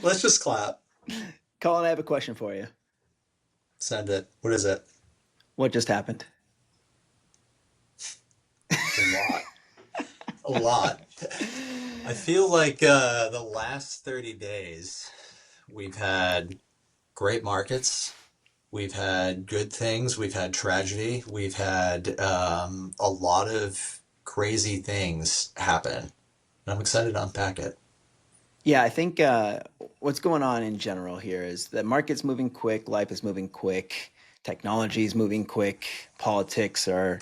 Let's just clap. Colin, I have a question for you. Send it. What is it? What just happened? A lot. A lot. I feel like the last 30 days, we've had great markets. We've had good things. We've had tragedy. We've had a lot of crazy things happen. And I'm excited to unpack it. Yeah, I think what's going on in general here is the market's moving quick, life is moving quick, technology is moving quick, politics are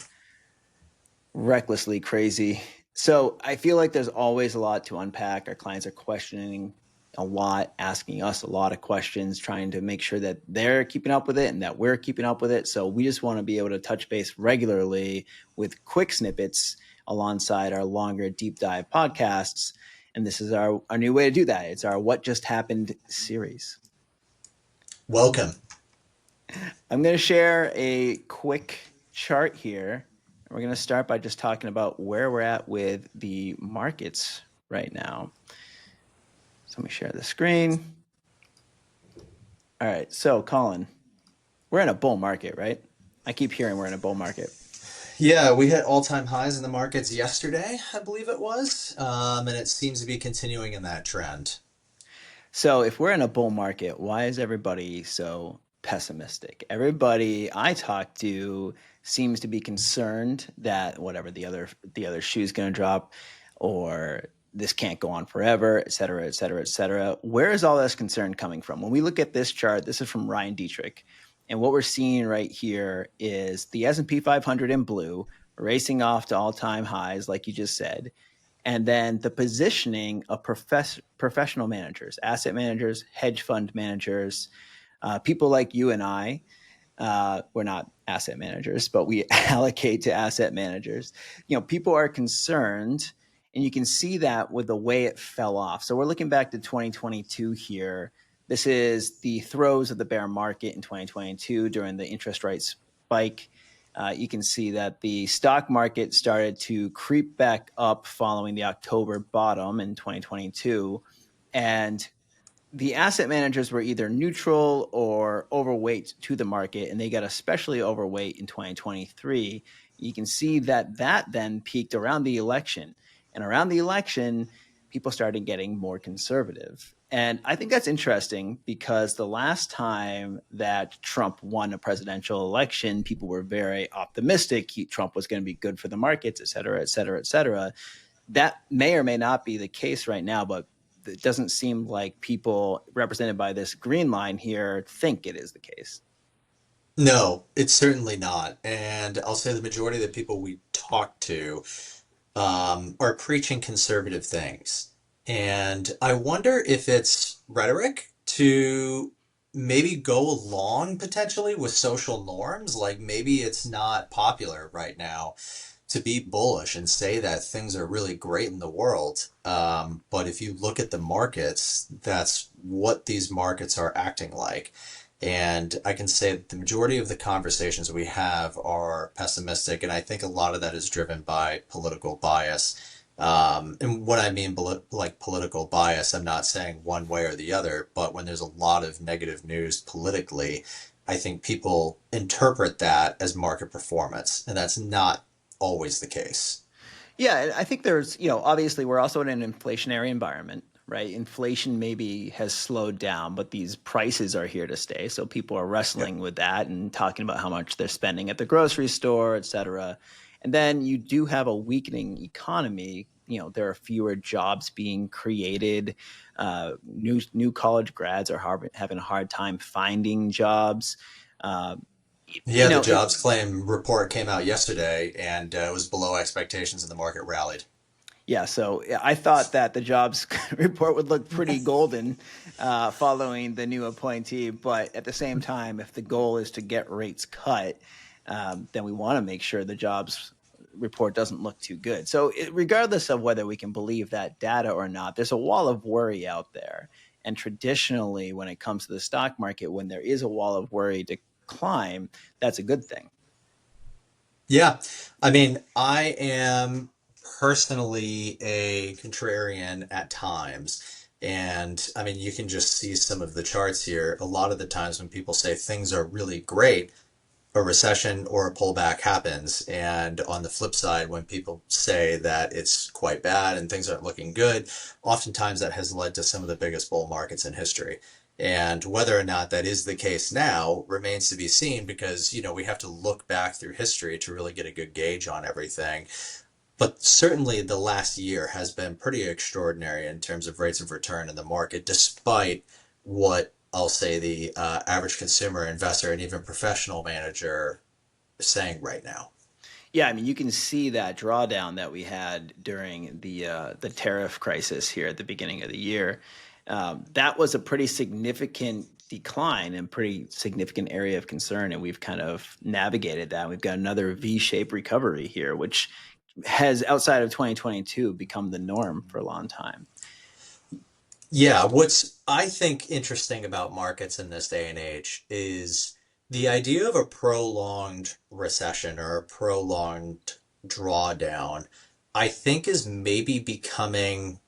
recklessly crazy. So I feel like there's always a lot to unpack. Our clients are questioning a lot, asking us a lot of questions, trying to make sure that they're keeping up with it and that we're keeping up with it. So we just want to be able to touch base regularly with quick snippets alongside our longer deep dive podcasts. And this is our new way to do that. It's our What Just Happened series. Welcome. I'm going to share a quick chart here. We're going to start by just talking about where we're at with the markets right now. So let me share the screen. All right. So, Colin, we're in a bull market, right? I keep hearing we're in a bull market. Yeah, we hit all-time highs in the markets yesterday, I believe it was, and it seems to be continuing in that trend. So, if we're in a bull market, why is everybody so pessimistic? Everybody I talk to seems to be concerned that whatever the other shoe is going to drop, or this can't go on forever, et cetera, et cetera, et cetera. Where is all this concern coming from? When we look at this chart, this is from Ryan Dietrich, and what we're seeing right here is the S&P 500 in blue racing off to all-time highs, like you just said, and then the positioning of professional managers, asset managers, hedge fund managers, people like you and I. We're not asset managers, but we allocate to asset managers. People are concerned, and you can see that with the way it fell off. So we're looking back to 2022 here. This is the throes of the bear market in 2022 during the interest rate spike. You can see that the stock market started to creep back up following the October bottom in 2022. And the asset managers were either neutral or overweight to the market, and they got especially overweight in 2023. You can see that then peaked around the election. And around the election, people started getting more conservative. And I think that's interesting because the last time that Trump won a presidential election, people were very optimistic. Trump was going to be good for the markets, et cetera, et cetera, et cetera. That may or may not be the case right now, but it doesn't seem like people represented by this green line here think it is the case. No, it's certainly not. And I'll say the majority of the people we talk to are preaching conservative things. And I wonder if it's rhetoric to maybe go along potentially with social norms. Like maybe it's not popular right now to be bullish and say that things are really great in the world. But if you look at the markets, that's what these markets are acting like. And I can say that the majority of the conversations we have are pessimistic, and I think a lot of that is driven by political bias. And what I mean, like political bias, I'm not saying one way or the other, but when there's a lot of negative news politically, I think people interpret that as market performance, and that's not always the case. Yeah, I think there's, obviously we're also in an inflationary environment, right? Inflation maybe has slowed down, but these prices are here to stay. So people are Yep. wrestling with that and talking about how much they're spending at the grocery store, et cetera. And then you do have a weakening economy. There are fewer jobs being created. New college grads are having a hard time finding jobs. Uh, Yeah, the jobs claim report came out yesterday and it was below expectations and the market rallied. Yeah, so yeah, I thought that the jobs report would look pretty golden following the new appointee, but at the same time, if the goal is to get rates cut, then we want to make sure the jobs report doesn't look too good. So, regardless of whether we can believe that data or not, there's a wall of worry out there. And traditionally, when it comes to the stock market, when there is a wall of worry to climb, that's a good thing. Yeah, I mean, I am personally a contrarian at times. And I mean, you can just see some of the charts here. A lot of the times when people say things are really great, a recession or a pullback happens. And on the flip side, when people say that it's quite bad and things aren't looking good, oftentimes that has led to some of the biggest bull markets in history. And whether or not that is the case now remains to be seen because, we have to look back through history to really get a good gauge on everything. But certainly the last year has been pretty extraordinary in terms of rates of return in the market, despite what I'll say the average consumer, investor, and even professional manager is saying right now. Yeah, I mean, you can see that drawdown that we had during the tariff crisis here at the beginning of the year. That was a pretty significant decline and pretty significant area of concern, and we've kind of navigated that. We've got another V-shaped recovery here, which has outside of 2022 become the norm for a long time. Yeah, what's I think interesting about markets in this day and age is the idea of a prolonged recession or a prolonged drawdown, I think is maybe becoming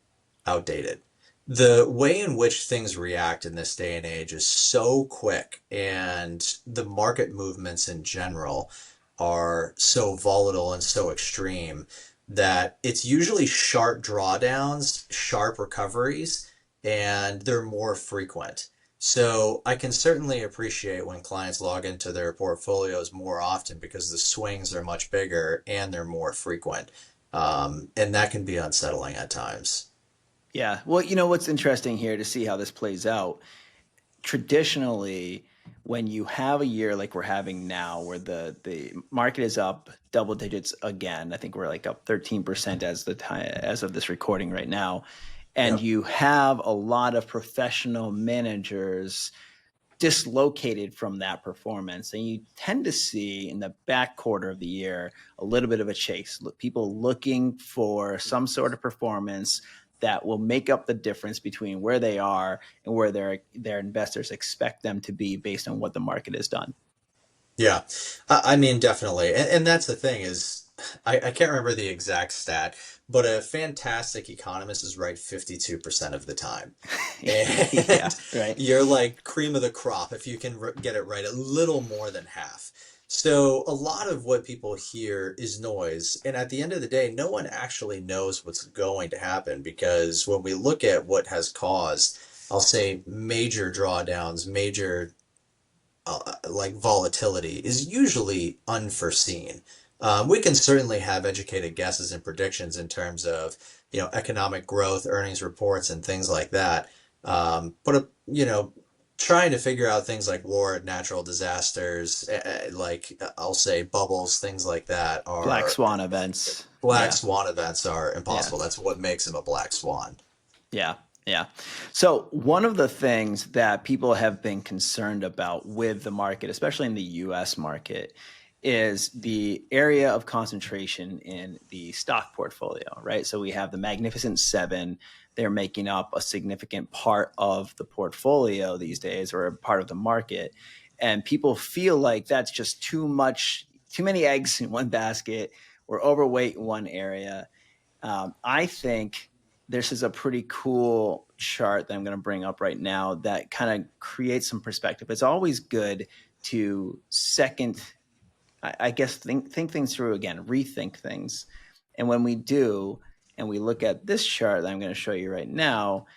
outdated. The way in which things react in this day and age is so quick, and the market movements in general are so volatile and so extreme that it's usually sharp drawdowns, sharp recoveries, and they're more frequent. So I can certainly appreciate when clients log into their portfolios more often because the swings are much bigger and they're more frequent. And that can be unsettling at times. Yeah. Well, you know what's interesting here to see how this plays out. Traditionally, when you have a year like we're having now, where the market is up double digits again, I think we're like up 13% as of this recording right now, and Yep. you have a lot of professional managers dislocated from that performance. And you tend to see in the back quarter of the year a little bit of a chase. People looking for some sort of performance that will make up the difference between where they are and where their investors expect them to be based on what the market has done. Yeah, I mean, definitely. And that's the thing is, I can't remember the exact stat, but a fantastic economist is right 52% of the time. Yeah, And right. you're like cream of the crop if you can get it right a little more than half. So a lot of what people hear is noise. And at the end of the day, no one actually knows what's going to happen because when we look at what has caused, I'll say major drawdowns, major like volatility is usually unforeseen. We can certainly have educated guesses and predictions in terms of economic growth, earnings reports, and things like that. But trying to figure out things like war, natural disasters, like I'll say bubbles, things like that Black are swan events. black Yeah. swan events are Yeah. impossible. That's what makes them a black swan. Yeah, yeah. So one of the things that people have been concerned about with the market, especially in the US market, is the area of concentration in the stock portfolio, right? So we have the Magnificent Seven. They're making up a significant part of the portfolio these days, or a part of the market. And people feel like that's just too much, too many eggs in one basket. We're overweight in one area. I think this is a pretty cool chart that I'm going to bring up right now that kind of creates some perspective. It's always good to I guess, think things through again, rethink things. And when we do, and we look at this chart that I'm going to show you right now,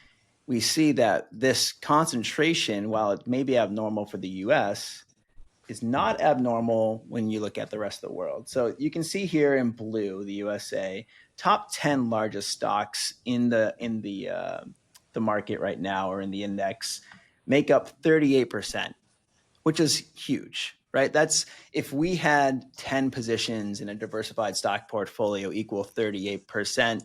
we see that this concentration, while it may be abnormal for the US, is not abnormal when you look at the rest of the world. So you can see here in blue, the USA, top 10 largest stocks in the market right now, or in the index, make up 38%, which is huge, right? That's, if we had 10 positions in a diversified stock portfolio equal 38%,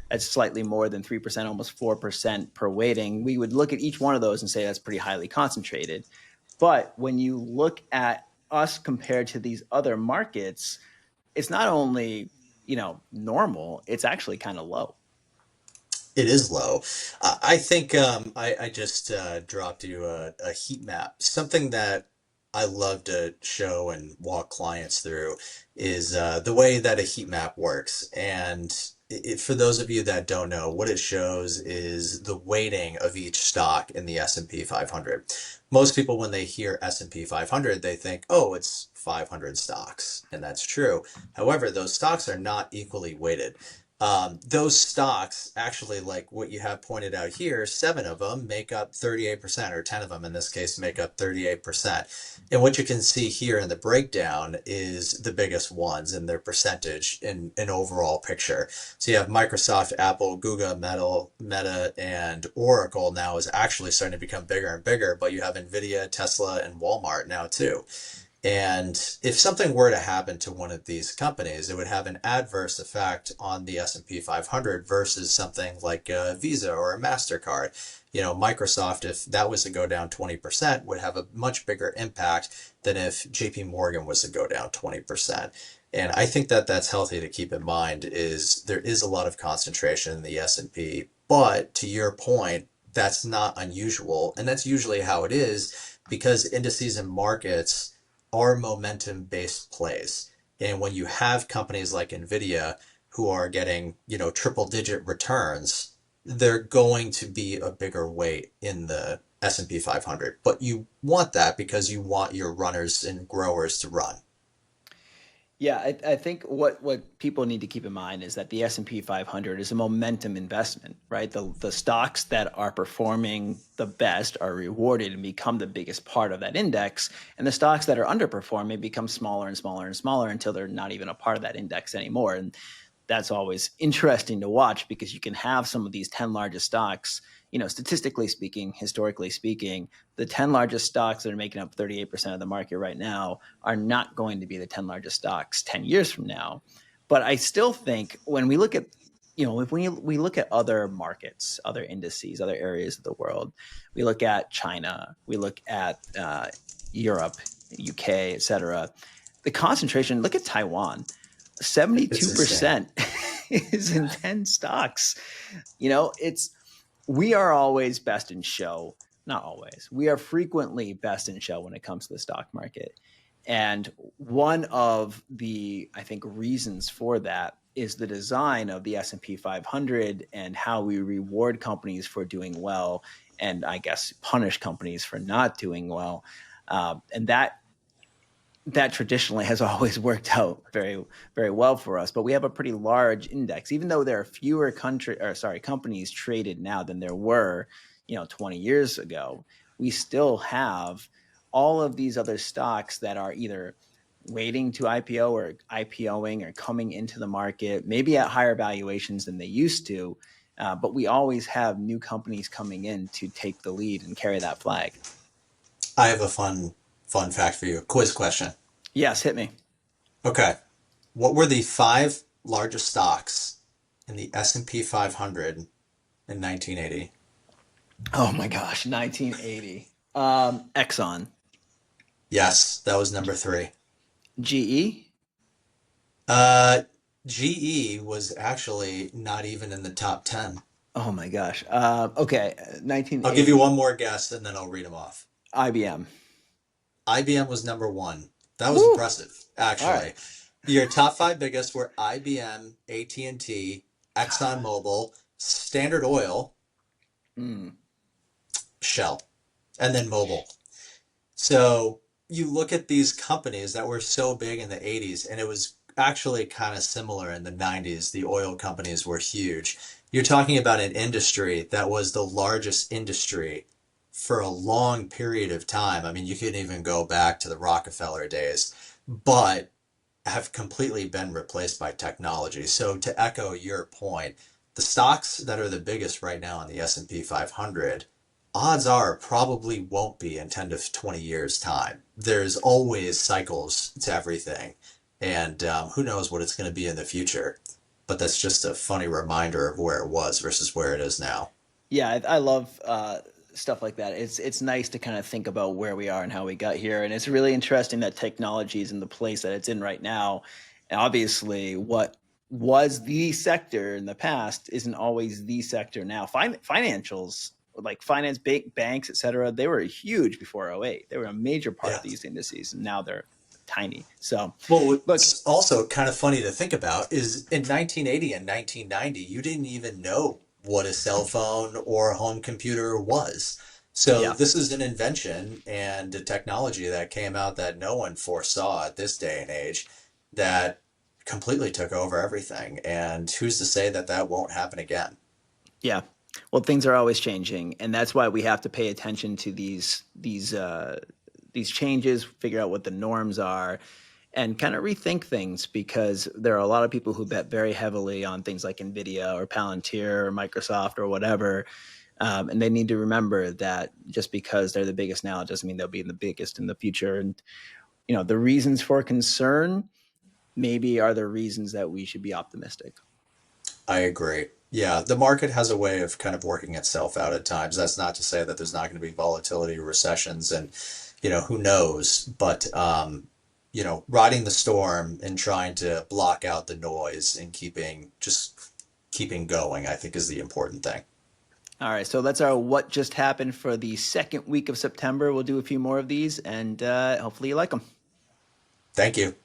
that's slightly more than 3%, almost 4% per weighting. We would look at each one of those and say that's pretty highly concentrated. But when you look at us compared to these other markets, it's not only, normal, it's actually kind of low. It is low. I think I just dropped you a heat map. Something that I love to show and walk clients through is the way that a heat map works. And for those of you that don't know, what it shows is the weighting of each stock in the S&P 500. Most people, when they hear S&P 500, they think, oh, it's 500 stocks, and that's true. However, those stocks are not equally weighted. Those stocks, actually, like what you have pointed out here, seven of them make up 38%, or 10 of them in this case make up 38%. And what you can see here in the breakdown is the biggest ones and their percentage in an overall picture. So you have Microsoft, Apple, Google, Meta, and Oracle now is actually starting to become bigger and bigger, but you have Nvidia, Tesla, and Walmart now too. And if something were to happen to one of these companies, it would have an adverse effect on the S&P 500 versus something like a Visa or a MasterCard. Microsoft, if that was to go down 20%, would have a much bigger impact than if JP Morgan was to go down 20%. And I think that that's healthy to keep in mind is there is a lot of concentration in the S&P, but to your point, that's not unusual. And that's usually how it is because indices and markets are momentum based plays. And when you have companies like Nvidia who are getting, triple digit returns, they're going to be a bigger weight in the S&P 500. But you want that because you want your runners and growers to run. Yeah, I think what people need to keep in mind is that the S&P 500 is a momentum investment, right? The stocks that are performing the best are rewarded and become the biggest part of that index, and the stocks that are underperforming become smaller and smaller and smaller until they're not even a part of that index anymore. And that's always interesting to watch because you can have some of these 10 largest stocks, statistically speaking, historically speaking, the 10 largest stocks that are making up 38% of the market right now are not going to be the 10 largest stocks 10 years from now. But I still think when we look at, if we look at other markets, other indices, other areas of the world, we look at China, we look at Europe, UK, et cetera, the concentration, look at Taiwan. It's insane. 72% is in 10 stocks. It's we are always best in show. Not always. We are frequently best in show when it comes to the stock market. And one of the, I think, reasons for that is the design of the S&P 500 and how we reward companies for doing well and I guess punish companies for not doing well. And that traditionally has always worked out very, very well for us. But we have a pretty large index, even though there are fewer companies traded now than there were, 20 years ago. We still have all of these other stocks that are either waiting to IPO or IPOing or coming into the market, maybe at higher valuations than they used to. But we always have new companies coming in to take the lead and carry that flag. I have a fun fact for you. Quiz question. Yes, hit me. Okay. What were the five largest stocks in the S&P 500 in 1980? Oh my gosh, 1980. Exxon, Yes, that was number three. GE. Uh, GE was actually not even in the top 10. Oh my gosh. Okay, I'll give you 1980. one more guess and then I'll read them off. IBM. IBM was number one. That was Woo! impressive, All right. actually. Your top five biggest were IBM, AT&T, ExxonMobil, Standard Oil, Mm. Shell, and then Mobil. So you look at these companies that were so big in the 80s, and it was actually kind of similar in the 90s. The oil companies were huge. You're talking about an industry that was the largest industry for a long period of time. I mean, you can even go back to the Rockefeller days, but have completely been replaced by technology. So to echo your point, the stocks that are the biggest right now in the S&P 500 odds are probably won't be in 10 to 20 years time. There's always cycles to everything, and who knows what it's going to be in the future, but that's just a funny reminder of where it was versus where it is now. Yeah, I love stuff like that. It's nice to kind of think about where we are and how we got here, and it's really interesting that technology is in the place that it's in right now. And obviously, what was the sector in the past isn't always the sector now. Financials, like banks, et cetera, they were huge before '08. They were a major part Yeah. of these indices, and now they're tiny. So, Well, look, what's also kind of funny to think about is in 1980 and 1990, you didn't even know what a cell phone or a home computer was. So yeah. this is an invention and a technology that came out that no one foresaw at this day and age that completely took over everything. And who's to say that that won't happen again? Yeah. Well, things are always changing, and that's why we have to pay attention to these changes, figure out what the norms are, and kind of rethink things because there are a lot of people who bet very heavily on things like Nvidia or Palantir or Microsoft or whatever, and they need to remember that just because they're the biggest now, it doesn't mean they'll be the biggest in the future. And the reasons for concern maybe are the reasons that we should be optimistic. I agree. Yeah, the market has a way of kind of working itself out at times. That's not to say that there's not going to be volatility, recessions, and who knows. But riding the storm and trying to block out the noise and keeping going, I think is the important thing. All right, so that's our what just happened for the second week of September. We'll do a few more of these, and hopefully you like them. Thank you.